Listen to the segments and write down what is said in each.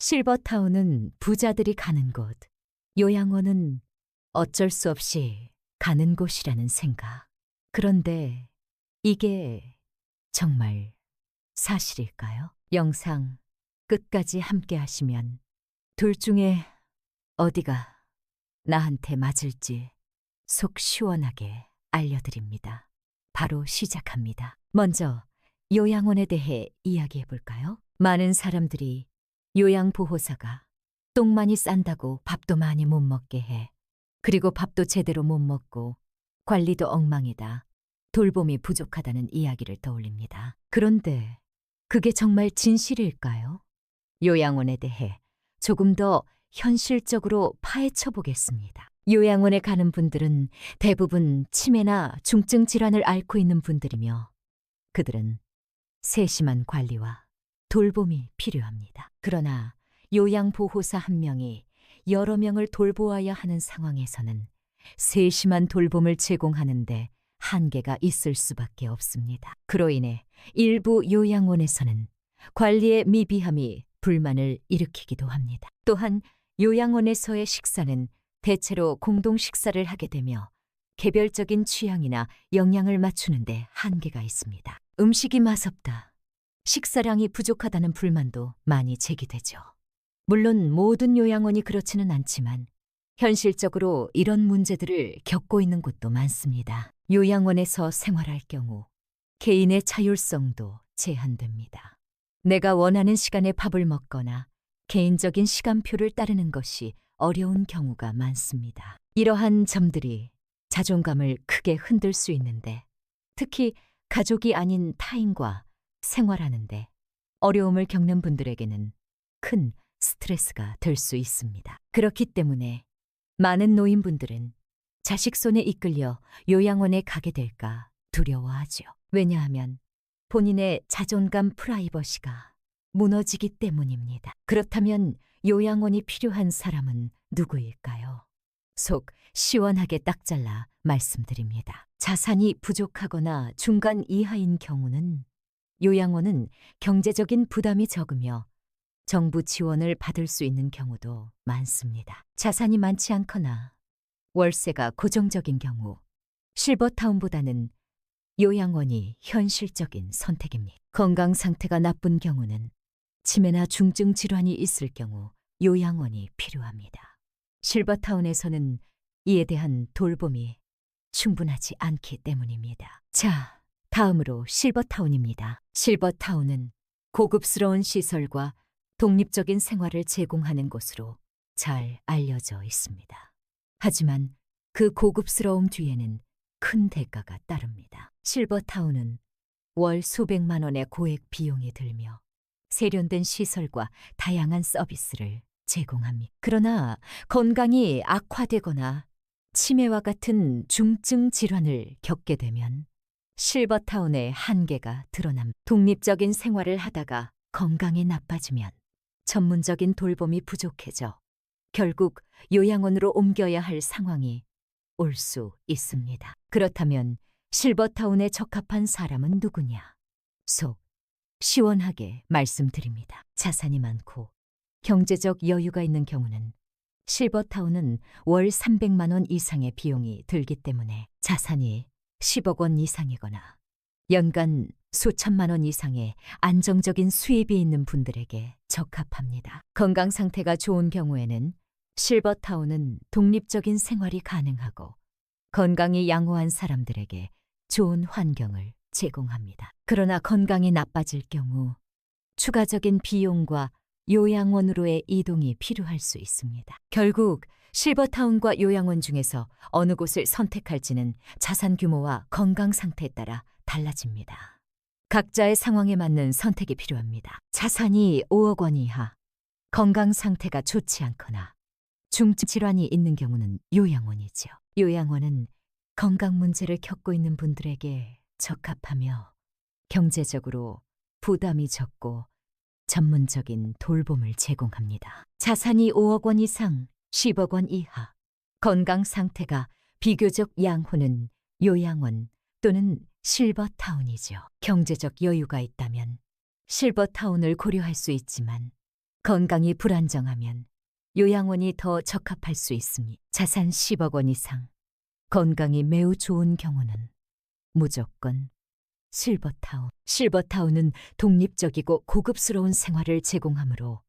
실버타운은 부자들이 가는 곳, 요양원은 어쩔 수 없이 가는 곳이라는 생각. 그런데 이게 정말 사실일까요? 영상 끝까지 함께 하시면 둘 중에 어디가 나한테 맞을지 속 시원하게 알려드립니다. 바로 시작합니다. 먼저 요양원에 대해 이야기해 볼까요? 많은 사람들이 요양보호사가 똥 많이 싼다고 밥도 많이 못 먹게 해. 그리고 밥도 제대로 못 먹고 관리도 엉망이다. 돌봄이 부족하다는 이야기를 떠올립니다. 그런데 그게 정말 진실일까요? 요양원에 대해 조금 더 현실적으로 파헤쳐 보겠습니다. 요양원에 가는 분들은 대부분 치매나 중증 질환을 앓고 있는 분들이며 그들은 세심한 관리와 돌봄이 필요합니다. 그러나 요양보호사 한 명이 여러 명을 돌보아야 하는 상황에서는 세심한 돌봄을 제공하는데 한계가 있을 수밖에 없습니다. 그로 인해 일부 요양원에서는 관리의 미비함이 불만을 일으키기도 합니다. 또한 요양원에서의 식사는 대체로 공동 식사를 하게 되며 개별적인 취향이나 영양을 맞추는데 한계가 있습니다. 음식이 맛없다, 식사량이 부족하다는 불만도 많이 제기되죠. 물론 모든 요양원이 그렇지는 않지만 현실적으로 이런 문제들을 겪고 있는 곳도 많습니다. 요양원에서 생활할 경우 개인의 자율성도 제한됩니다. 내가 원하는 시간에 밥을 먹거나 개인적인 시간표를 따르는 것이 어려운 경우가 많습니다. 이러한 점들이 자존감을 크게 흔들 수 있는데 특히 가족이 아닌 타인과 생활하는데 어려움을 겪는 분들에게는 큰 스트레스가 될 수 있습니다. 그렇기 때문에 많은 노인분들은 자식 손에 이끌려 요양원에 가게 될까 두려워하죠. 왜냐하면 본인의 자존감 프라이버시가 무너지기 때문입니다. 그렇다면 요양원이 필요한 사람은 누구일까요? 속 시원하게 딱 잘라 말씀드립니다. 자산이 부족하거나 중간 이하인 경우는 요양원은 경제적인 부담이 적으며 정부 지원을 받을 수 있는 경우도 많습니다. 자산이 많지 않거나 월세가 고정적인 경우 실버타운보다는 요양원이 현실적인 선택입니다. 건강 상태가 나쁜 경우는 치매나 중증 질환이 있을 경우 요양원이 필요합니다. 실버타운에서는 이에 대한 돌봄이 충분하지 않기 때문입니다. 자, 다음으로 실버타운입니다. 실버타운은 고급스러운 시설과 독립적인 생활을 제공하는 곳으로 잘 알려져 있습니다. 하지만 그 고급스러움 뒤에는 큰 대가가 따릅니다. 실버타운은 월 수백만 원의 고액 비용이 들며 세련된 시설과 다양한 서비스를 제공합니다. 그러나 건강이 악화되거나 치매와 같은 중증 질환을 겪게 되면 실버타운의 한계가 드러납니다. 독립적인 생활을 하다가 건강이 나빠지면 전문적인 돌봄이 부족해져 결국 요양원으로 옮겨야 할 상황이 올 수 있습니다. 그렇다면 실버타운에 적합한 사람은 누구냐? 속 시원하게 말씀드립니다. 자산이 많고 경제적 여유가 있는 경우는 실버타운은 월 300만 원 이상의 비용이 들기 때문에 자산이 10억 원 이상이거나 연간 수천만 원 이상의 안정적인 수입이 있는 분들에게 적합합니다. 건강 상태가 좋은 경우에는 실버타운은 독립적인 생활이 가능하고 건강이 양호한 사람들에게 좋은 환경을 제공합니다. 그러나 건강이 나빠질 경우 추가적인 비용과 요양원으로의 이동이 필요할 수 있습니다. 결국 실버타운과 요양원 중에서 어느 곳을 선택할지는 자산 규모와 건강 상태에 따라 달라집니다. 각자의 상황에 맞는 선택이 필요합니다. 자산이 5억 원 이하, 건강 상태가 좋지 않거나 중증 질환이 있는 경우는 요양원이죠. 요양원은 건강 문제를 겪고 있는 분들에게 적합하며 경제적으로 부담이 적고 전문적인 돌봄을 제공합니다. 자산이 5억 원 이상, 10억 원 이하, 건강 상태가 비교적 양호는 요양원 또는 실버타운이죠. 경제적 여유가 있다면 실버타운을 고려할 수 있지만 건강이 불안정하면 요양원이 더 적합할 수 있으니 자산 10억 원 이상, 건강이 매우 좋은 경우는 무조건 실버타운. 실버타운은 독립적이고 고급스러운 생활을 제공하므로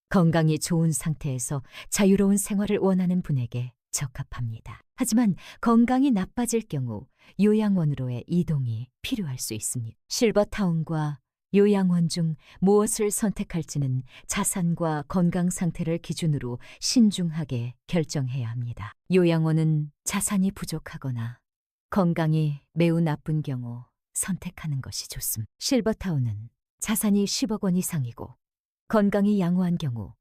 건강이 좋은 상태에서 자유로운 생활을 원하는 분에게 적합합니다. 하지만 건강이 나빠질 경우 요양원으로의 이동이 필요할 수 있습니다. 실버타운과 요양원 중 무엇을 선택할지는 자산과 건강 상태를 기준으로 신중하게 결정해야 합니다. 요양원은 자산이 부족하거나 건강이 매우 나쁜 경우 선택하는 것이 좋습니다. 실버타운은 자산이 10억 원 이상이고 건강이 양호한 경우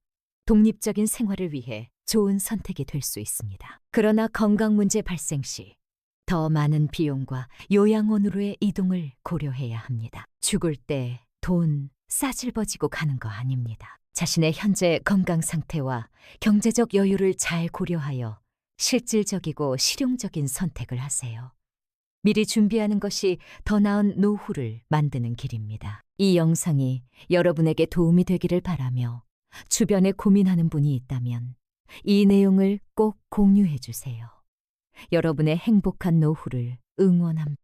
독립적인 생활을 위해 좋은 선택이 될 수 있습니다. 그러나 건강 문제 발생 시 더 많은 비용과 요양원으로의 이동을 고려해야 합니다. 죽을 때 돈 싸질버지고 가는 거 아닙니다. 자신의 현재 건강 상태와 경제적 여유를 잘 고려하여 실질적이고 실용적인 선택을 하세요. 미리 준비하는 것이 더 나은 노후를 만드는 길입니다. 이 영상이 여러분에게 도움이 되기를 바라며 주변에 고민하는 분이 있다면 이 내용을 꼭 공유해 주세요. 여러분의 행복한 노후를 응원합니다.